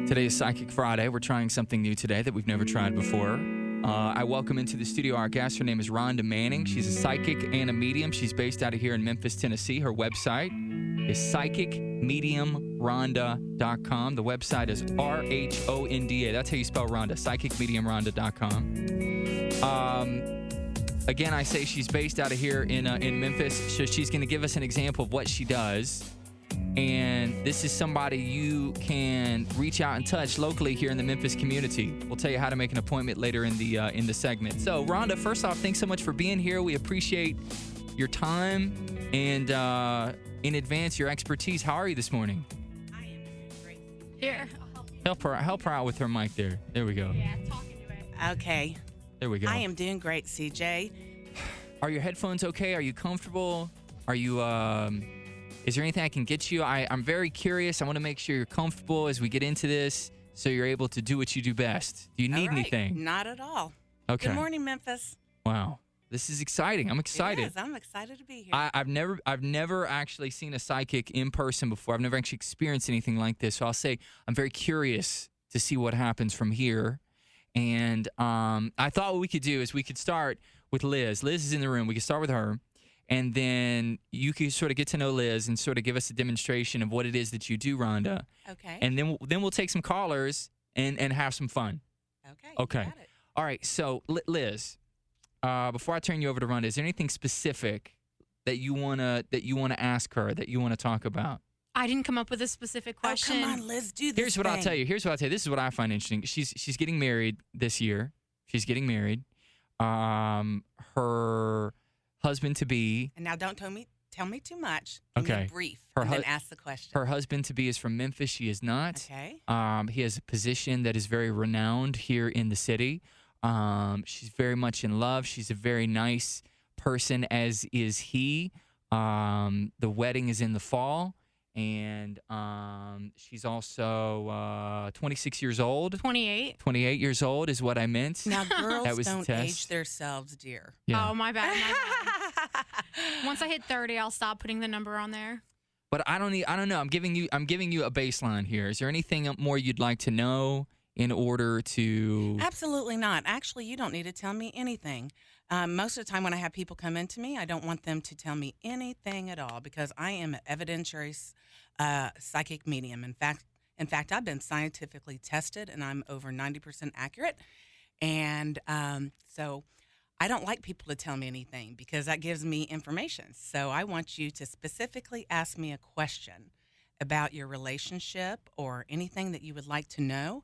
Today is Psychic Friday. We're trying something new today that we've never tried before. I welcome into the studio our guest. Her name is Rhonda Manning. She's a psychic and a medium. She's based out of here in Memphis, Tennessee. Her website is psychicmediumrhonda.com. The website is RHONDA. That's how you spell Rhonda, psychicmediumrhonda.com. Again, I say she's based out of here in Memphis, so she's going to give us an example of what she does. And this is somebody you can reach out and touch locally here in the Memphis community. We'll tell you how to make an appointment later in the segment. So, Rhonda, first off, thanks so much for being here. We appreciate your time and in advance your expertise. How are you this morning? I am great. Here, I'll help you. Help her out with her mic there. There we go. Yeah, talking to it. Okay. There we go. I am doing great, CJ. Are your headphones okay? Are you comfortable? Are you is there anything I can get you? I'm very curious. I want to make sure you're comfortable as we get into this so you're able to do what you do best. Do you need anything? Not at all. Okay. Good morning, Memphis. Wow. This is exciting. I'm excited. It is. I'm excited to be here. I've never actually seen a psychic in person before. I've never actually experienced anything like this. So I'll say I'm very curious to see what happens from here. And I thought what we could do is we could start with Liz. Liz is in the room. We could start with her. And then you can sort of get to know Liz and sort of give us a demonstration of what it is that you do, Rhonda. Okay. And then we'll take some callers and have some fun. Okay. Okay. You got it. All right. So, Liz, before I turn you over to Rhonda, is there anything specific that you wanna ask her, that you wanna talk about? I didn't come up with a speciet question. Oh, come on, Liz, do this. Here's what I'll tell you. This is what I find interesting. She's getting married this year. She's getting married. Her husband to be. And now don't tell me too much. Okay. Brief. Her and then ask the question. Her husband to be is from Memphis. She is not. Okay. He has a position that is very renowned here in the city. She's very much in love. She's a very nice person, as is he. The wedding is in the fall. And she's also 26 years old. 28. 28 years old is what I meant. Now, girls That was the don't test. age themselves, dear. Yeah. Oh, my bad. Once I hit 30, I'll stop putting the number on there. But I don't know. I'm giving you a baseline here. Is there anything more you'd like to know in order to? Absolutely not. Actually, you don't need to tell me anything. Most of the time when I have people come into me, I don't want them to tell me anything at all because I am an evidentiary psychic medium. In fact, I've been scientifically tested, and I'm over 90% accurate. And so I don't like people to tell me anything because that gives me information. So I want you to specifically ask me a question about your relationship or anything that you would like to know.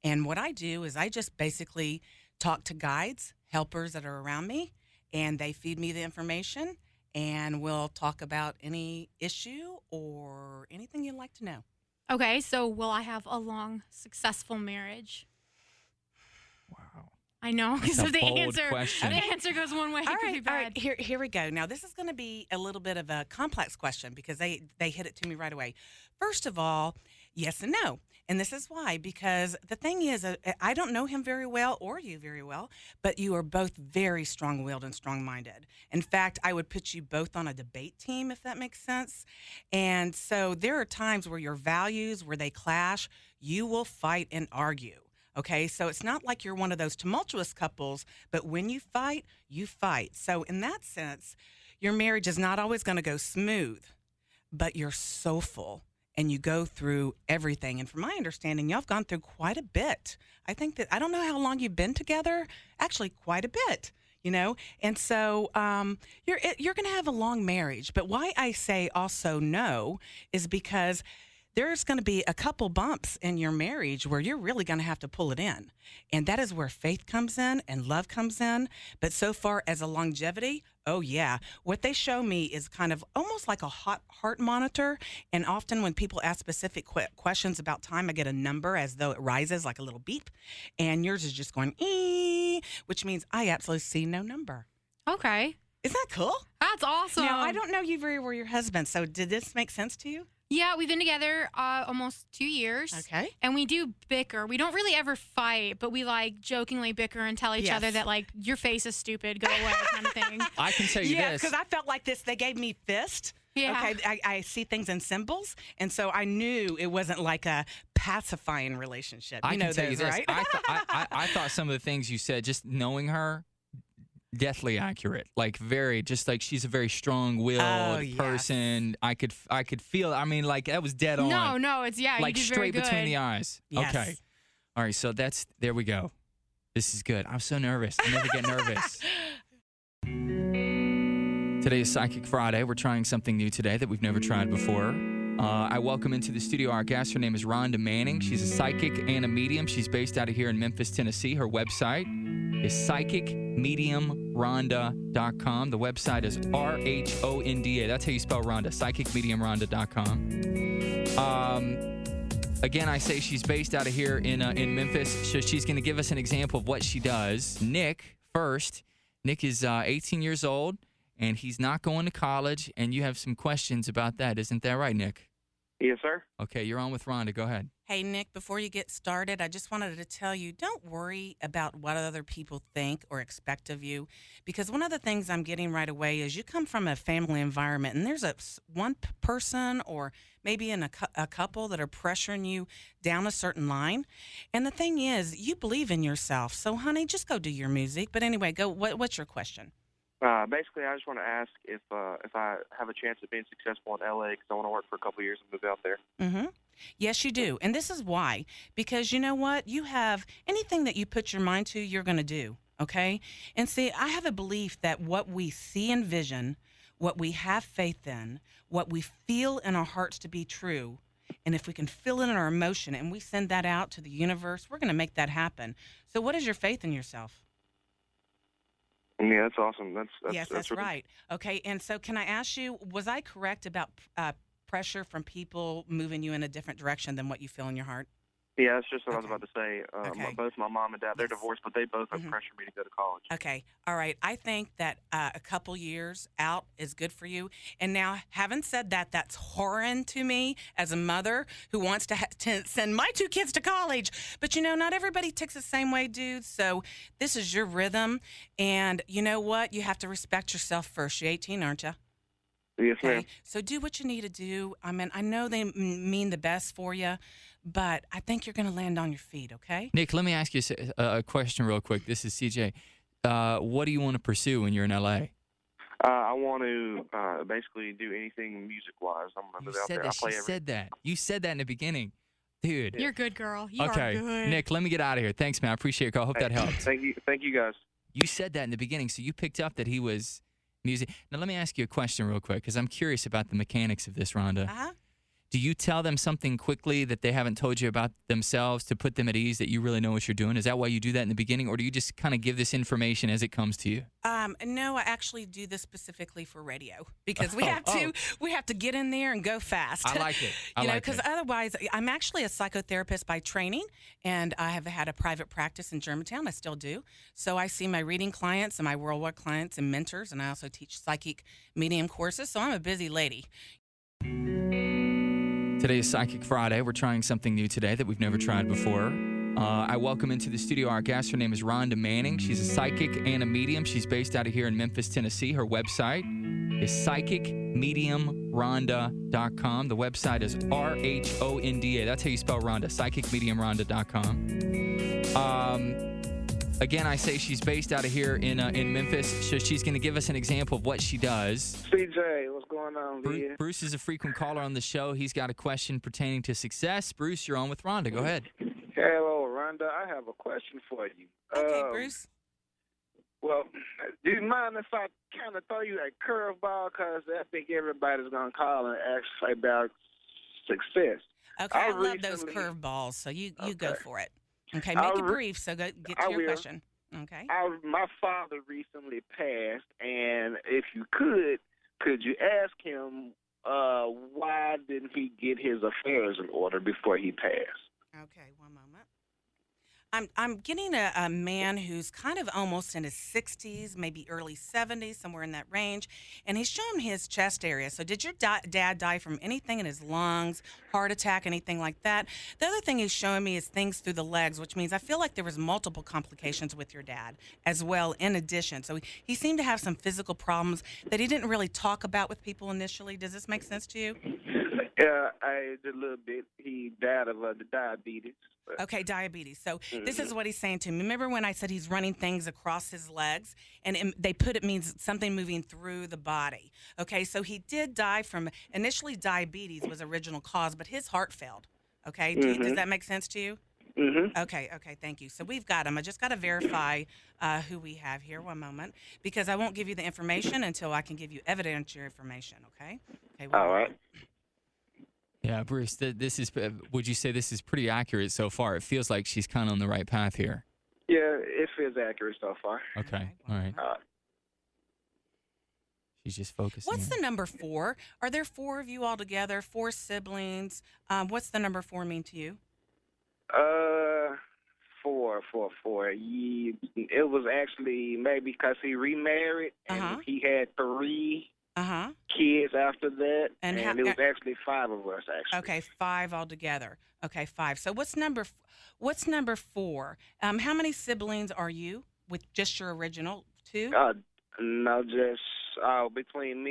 And what I do is I just basically talk to guides, helpers that are around me, and they feed me the information, and we'll talk about any issue or anything you'd like to know. Okay, so will I have a long, successful marriage? Wow. I know, because That's a if the bold answer question. goes one way, it could be bad. All right. Here we go. Now, this is going to be a little bit of a complex question because they hit it to me right away. First of all, yes and no. And this is why, because the thing is, I don't know him very well or you very well, but you are both very strong-willed and strong-minded. In fact, I would put you both on a debate team, if that makes sense. And so there are times where your values, where they clash, you will fight and argue. Okay, so it's not like you're one of those tumultuous couples, but when you fight, you fight. So in that sense, your marriage is not always going to go smooth, but you're soulful. And you go through everything. And from my understanding, y'all have gone through quite a bit. I don't know how long you've been together, actually quite a bit, And so you're going to have a long marriage. But why I say also no is because there's going to be a couple bumps in your marriage where you're really going to have to pull it in. And that is where faith comes in and love comes in. But so far as a longevity, oh, yeah. What they show me is kind of almost like a hot heart monitor. And often when people ask specific questions about time, I get a number as though it rises like a little beep. And yours is just going, which means I absolutely see no number. Okay. Isn't that cool? That's awesome. Now, I don't know you very well, your husband. So did this make sense to you? Yeah, we've been together almost 2 years. Okay. And we do bicker. We don't really ever fight, but we jokingly bicker and tell each other that your face is stupid, go away kind of thing. I can tell you yes, this. because I felt like this. They gave me fist. Yeah. Okay. I see things in symbols, and so I knew it wasn't like a pacifying relationship. I You can know tell you those, this. right? I thought some of the things you said, just knowing her, deathly accurate. Like just like she's a very strong-willed Oh, yes. person. I could feel. I mean, like that was dead on. No, it's yeah. Like you did very straight between good. the eyes. Yes. Okay. All right. So there we go. This is good. I'm so nervous. I never get nervous. Today is Psychic Friday. We're trying something new today that we've never tried before. I welcome into the studio our guest. Her name is Rhonda Manning. She's a psychic and a medium. She's based out of here in Memphis, Tennessee. Her website is psychicmediumrhonda.com. The website is RHONDA. That's how you spell Rhonda, psychicmediumrhonda.com. Again, I say she's based out of here in Memphis, so she's going to give us an example of what she does. Nick, first. Nick is 18 years old, and he's not going to college, and you have some questions about that. Isn't that right, Nick? Yes, sir. Okay, you're on with Rhonda. Go ahead. Hey, Nick, before you get started, I just wanted to tell you, don't worry about what other people think or expect of you, because one of the things I'm getting right away is you come from a family environment, and there's one person or maybe a couple that are pressuring you down a certain line. And the thing is, you believe in yourself. So, honey, just go do your music. But anyway, go. What's your question? Basically, I just want to ask if I have a chance of being successful in LA because I want to work for a couple of years and move out there. Mm-hmm. Yes, you do. And this is why. Because you know what? You have anything that you put your mind to, you're going to do. Okay? And see, I have a belief that what we see and vision, what we have faith in, what we feel in our hearts to be true, and if we can feel it in our emotion and we send that out to the universe, we're going to make that happen. So what is your faith in yourself? Yeah, that's awesome. That's really right. Okay, and so can I ask you, was I correct about pressure from people moving you in a different direction than what you feel in your heart? Yeah, that's just what I was Okay. about to say. Okay. Both my mom and dad, they're Yes. divorced, but they both have Mhm. pressured me to go to college. Okay, all right. I think that a couple years out is good for you. And now, having said that, that's foreign to me as a mother who wants to send my two kids to college. But, you know, not everybody ticks the same way, dude. So this is your rhythm. And you know what? You have to respect yourself first. You're 18, aren't you? Yes, ma'am. Okay, so do what you need to do. I mean, I know they mean the best for you, but I think you're going to land on your feet, okay? Nick, let me ask you a question real quick. This is CJ. What do you want to pursue when you're in LA? I want to basically do anything music-wise. I'm going to move out there. I play She every. said that. You said that in the beginning. Dude. You're good, girl. You Okay. are good. Nick, let me get out of here. Thanks, man. I appreciate your call. Hope that helps. Thank you guys. You said that in the beginning, so you picked up that he was music. Now, let me ask you a question real quick, because I'm curious about the mechanics of this, Rhonda. Uh-huh. Do you tell them something quickly that they haven't told you about themselves to put them at ease, that you really know what you're doing? Is that why you do that in the beginning, or do you just kind of give this information as it comes to you? No, I actually do this specifically for radio because we have to get in there and go fast. I like it. I you know, like because it. otherwise, I'm actually a psychotherapist by training, and I have had a private practice in Germantown. I still do. So I see my reading clients and my worldwide clients and mentors, and I also teach psychic medium courses. So I'm a busy lady. Today is Psychic Friday. We're trying something new today that we've never tried before. I welcome into the studio our guest. Her name is Rhonda Manning. She's a psychic and a medium. She's based out of here in Memphis, Tennessee. Her website is psychicmediumrhonda.com. The website is RHONDA. That's how you spell Rhonda, psychicmediumrhonda.com. Again, I say she's based out of here in Memphis, so she's going to give us an example of what she does. CJ, what's going on, Leah? Bruce is a frequent caller on the show. He's got a question pertaining to success. Bruce, you're on with Rhonda. Go ahead. Hello, Rhonda. I have a question for you. Okay, Bruce. Well, do you mind if I kind of throw you a curveball? Because I think everybody's going to call and ask about success. Okay, I love recently- those curveballs, so you go Okay. for it. Okay, make it brief, so get I to your will. question. Okay. My father recently passed, and if you could you ask him why didn't he get his affairs in order before he passed? Okay, one moment. I'm getting a man who's kind of almost in his 60s, maybe early 70s, somewhere in that range, and he's showing his chest area. So did your dad die from anything in his lungs, heart attack, anything like that? The other thing he's showing me is things through the legs, which means I feel like there was multiple complications with your dad as well in addition. So he seemed to have some physical problems that he didn't really talk about with people initially. Does this make sense to you? Yeah, I did a little bit. He died of the diabetes. But, Okay, diabetes. So this is what he's saying to me. Remember when I said he's running things across his legs, and they put it means something moving through the body. Okay, so he did die from initially diabetes was original cause, but his heart failed. Okay, does that make sense to you? Okay, thank you. So we've got him. I just got to verify who we have here. One moment, because I won't give you the information until I can give you evidentiary information. Okay. Okay. All right. Yeah, Bruce, this is, would you say this is pretty accurate so far? It feels like she's kind of on the right path here. Yeah, it feels accurate so far. Okay, all right. She's just focusing. What's the number 4? Are there 4 of you all together? 4 siblings? What's the number 4 mean to you? 4. It was actually maybe because he remarried and he had 3 kids after that, and it was actually 5 of us actually. Okay, 5 altogether. Okay, 5. So what's number 4? How many siblings are you with just your original 2? No, just between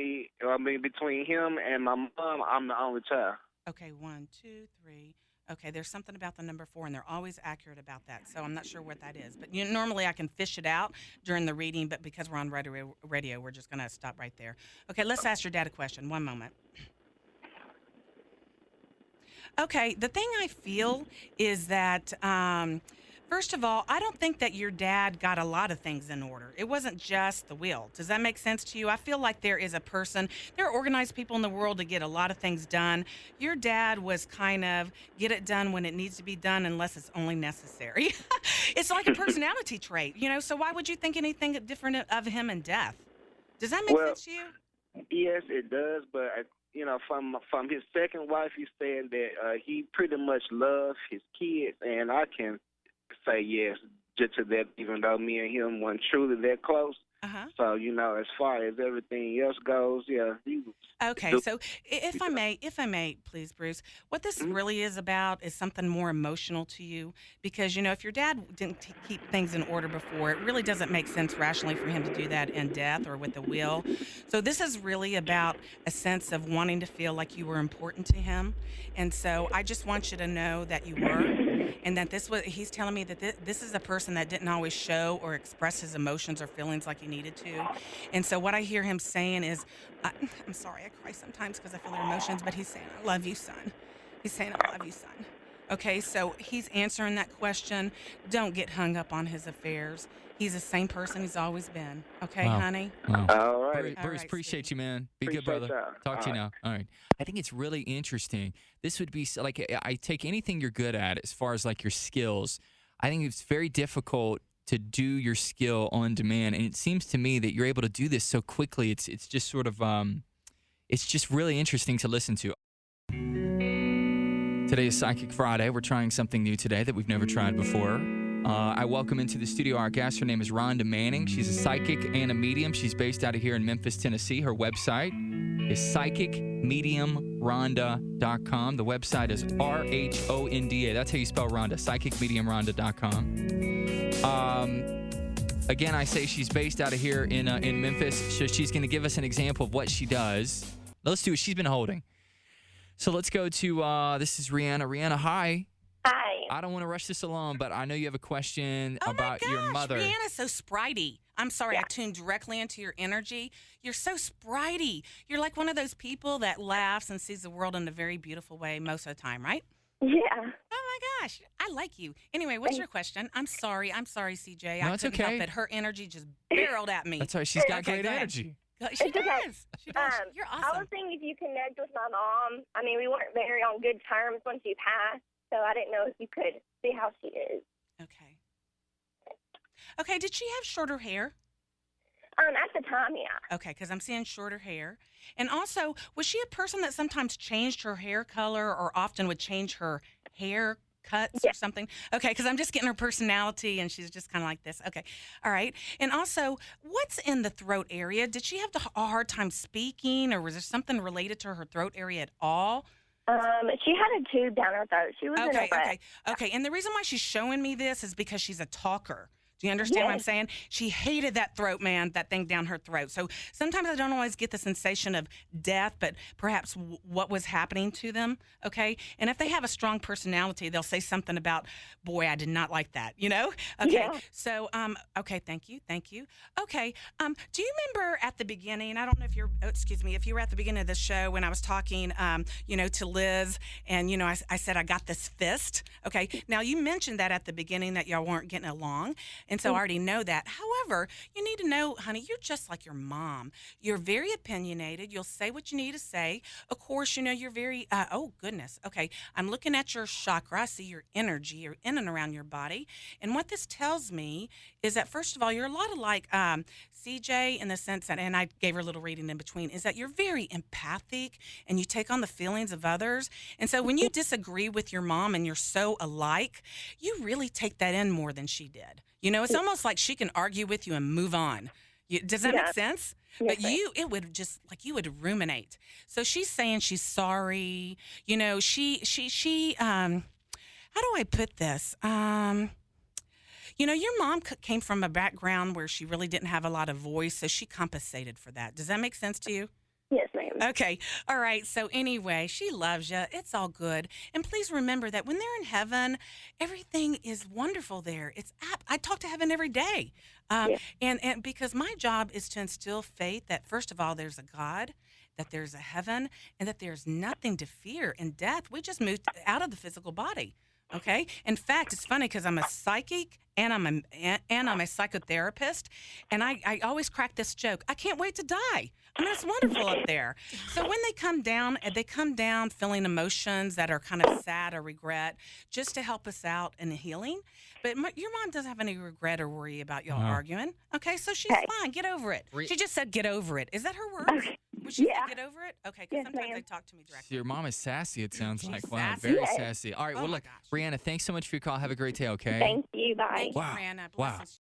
him and my mom, I'm the only child. Okay, 1, 2, 3. Okay, there's something about the number 4, and they're always accurate about that. So I'm not sure what that is. But normally I can fish it out during the reading, but because we're on radio, we're just going to stop right there. Okay, let's ask your dad a question. One moment. Okay, the thing I feel is that, first of all, I don't think that your dad got a lot of things in order. It wasn't just the will. Does that make sense to you? I feel like there are organized people in the world to get a lot of things done. Your dad was kind of get it done when it needs to be done unless it's only necessary. It's like a personality trait, so why would you think anything different of him in death? Does that make sense to you? Yes, it does, but from his second wife, he said that he pretty much loves his kids, and I can say yes just to that, even though me and him weren't truly that close. So, as far as everything else goes, yeah. Okay, so if I may, please, Bruce, what this really is about is something more emotional to you, because, if your dad didn't keep things in order before, it really doesn't make sense rationally for him to do that in death or with a will. So this is really about a sense of wanting to feel like you were important to him. And so I just want you to know that you were, and that he's telling me that this is a person that didn't always show or express his emotions or feelings like he needed to. And so what I hear him saying is, I'm sorry, I cry sometimes because I feel their emotions, but he's saying, I love you, son. He's saying, I love you, son. Okay, so he's answering that question. Don't get hung up on his affairs. He's the same person he's always been. Okay, honey? Wow. All right. Bruce, appreciate you, man. Be good, Appreciate brother. y'all. Talk to you now. All right. I think it's really interesting. This would be like, I take anything you're good at as far as like your skills. I think it's very difficult to do your skill on demand, and it seems to me that you're able to do this so quickly. It's just sort of it's just really interesting to listen to. Today is Psychic Friday. We're trying something new today that we've never tried before. I welcome into the studio our guest. Her name is Rhonda Manning. She's a psychic and a medium. She's based out of here in Memphis, Tennessee. Her website is psychicmediumrhonda.com. The website is RHONDA. That's how you spell Rhonda, psychicmediumrhonda.com. Again, I say she's based out of here in Memphis, so she's going to give us an example of what she does. Let's do it. She's been holding. So let's go to, this is Rihanna. Rihanna, hi. Hi. I don't want to rush this along, but I know you have a question about your mother. Rihanna's so spritey. I'm sorry, I tuned directly into your energy. You're so spritey. You're like one of those people that laughs and sees the world in a very beautiful way most of the time, right? Yeah. Oh my gosh, I like you. Anyway, what's your question? I'm sorry, CJ. No, I it's couldn't okay. help it. Her energy just barreled at me. That's right. She's got Okay, great go ahead. energy. She It's okay. does. She does. You're I awesome. was thinking if you connect with my mom. I mean, we weren't very on good terms when she passed, so I didn't know if you could see how she is. Okay. Okay, did she have shorter hair? At the time, yeah. Okay, because I'm seeing shorter hair. And also, was she a person that sometimes changed her hair color or often would change her hair cuts or something? Okay, because I'm just getting her personality, and she's just kind of like this. Okay, all right. And also, what's in the throat area? Did she have a hard time speaking, or was there something related to her throat area at all? She had a tube down her throat. She was in a Okay. And the reason why she's showing me this is because she's a talker. Do you understand what I'm Yes. saying? She hated that throat, man, that thing down her throat. So sometimes I don't always get the sensation of death, but perhaps what was happening to them, okay? And if they have a strong personality, they'll say something about, boy, I did not like that, you know? Okay, Yeah. so, okay, thank you. Okay, do you remember at the beginning, I don't know if if you were at the beginning of the show when I was talking, to Liz, and, I said I got this fist, okay? Now, you mentioned that at the beginning that y'all weren't getting along. And so I already know that. However, you need to know, honey, you're just like your mom. You're very opinionated. You'll say what you need to say. Of course, you're very, oh, goodness. Okay. I'm looking at your chakra. I see your energy. You're in and around your body. And what this tells me is that, first of all, you're a lot of like CJ in the sense that, and I gave her a little reading in between, is that you're very empathic and you take on the feelings of others. And so when you disagree with your mom and you're so alike, you really take that in more than she did. It's almost like she can argue with you and move on. Does that make sense? Yes, But it would just like you would ruminate. So she's saying she's sorry. How do I put this? Your mom came from a background where she really didn't have a lot of voice, so she compensated for that. Does that make sense to you? Yes, ma'am. Okay. All right. So anyway, she loves you. It's all good. And please remember that when they're in heaven, everything is wonderful there. I talk to heaven every day. Yes. And because my job is to instill faith that, first of all, there's a God, that there's a heaven, and that there's nothing to fear in death. We just moved out of the physical body. Okay. In fact, it's funny because I'm a psychic and I'm a psychotherapist, and I always crack this joke. I can't wait to die. I mean, it's wonderful up there. So when they come down feeling emotions that are kind of sad or regret, just to help us out in the healing. But your mom doesn't have any regret or worry about y'all arguing. Okay, so she's fine. Get over it. She just said get over it. Is that her words? Okay. Would she say Yeah. get over it? Okay, because Yes, sometimes ma'am. they talk to me directly. So your mom is sassy, it sounds She's like. Wow, sassy. very Yes. sassy. All right, Oh well, my look, gosh. Brianna, thanks so much for your call. Have a great day, okay? Thank you. Bye. Thank you, Wow. Brianna. Wow. Blessings